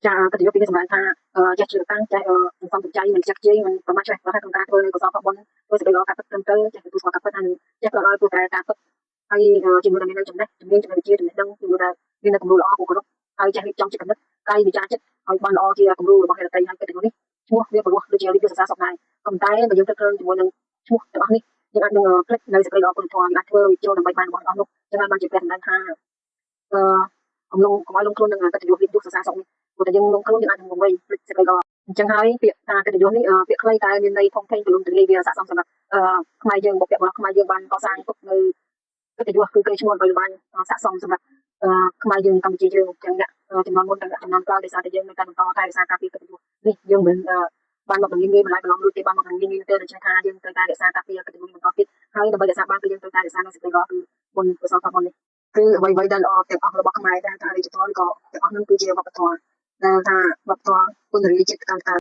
ចាកិត្តិយសពីនេះសម្រាប់ថាចេះជ្រើសតាំងចេះសំសំចៃមិនចាក់ជ័យមិនប្រមាថចេះប្រហែលក្នុងការធ្វើកុសលផលបុណ្យធ្វើសេចក្តីល្អការពិតត្រឹមត្រូវចេះទទួលស្គាល់ការពិតហើយចេះផ្ដល់ឲ្យព្រោះតែការពិតហើយជាមួយនឹងមានចំណេះជំនាញចំណេះវិជ្ជាចំណេះដឹងជាមួយនឹងមានគំរូល្អគួរគោរពហើយចេះរៀបចំចិត្តគំនិតកាយវិចារចិត្តឲ្យបានល្អជាគំរូរបស់អ្នកដទៃហើយកិត្តិយសនេះឈ្មោះវាព្រោះដូចជារៀបយកសរសើរសពដែរប៉ុន្តែបើយើងគិតឃើញជាមួយនឹងឈ្មោះទាំងអស់នេះយើងអាចនឹងភ្លេចនៅសេចក្តីល្អគុណធម៌យើងអាចធ្វើចូលដើម្បីបានរបស់ទាំងអស់នោះចឹងហើយបានជាព្រះសម្ដែងថាអឺកុំឲ្យលងខ្លួននឹងកិត្តិយសរៀបយកសរសើរសុខនេះព្រោះតែយើងលងខ្លួនយើងអាចនឹងវង្វេងភ្លេចសេចក្តីល្អអញ្ចឹងហើយពាក្យថាកិត្តិយសនេះពាក្យខ្លីតែមានន័យធំធេងទូលំទូលាយវាស័ក្តិសមសម្រាប់ខ្មែរយើងបុព្វបុរសខ្មែរយើងបានកសាងទុកនៅកិត្តិយសគឺកេរ្តិ៍ឈ្មោះអ្វីល្បាញស័ក្តិសមសម្រាប់ខ្មែរយើងកម្ពុជាយើងចឹងអ្នកចំនួនមុនទាំងចំនួនក្រោយដោយសារតែយើងនៅតែបន្តថែរក្សាការពារកិត្តិយសនេះយើងមិនបានមកនឹងងាយបន្លែបន្លំរួចទេបានមកនឹងងាយទេដូច្នេះថាយើងត្រូវតែរក្សាការពារកិត្តិយសបន្តទៀតហើយដើម្បីរក្សាបានគឺយើងត្រូវតែរក្សានៅសេចក្តីល្អគឺបុណ្យកុសលផលបុណ្យនេះគឺអ្វីៗដែលល្អទាំងអស់របស់ខ្មែរដែលថារាជធម៌ក៏ទាំងអស់នឹងគឺជាវប្បធម៌ដែលថាវប្បធម៌គុណរាជជាតិកាន់តែ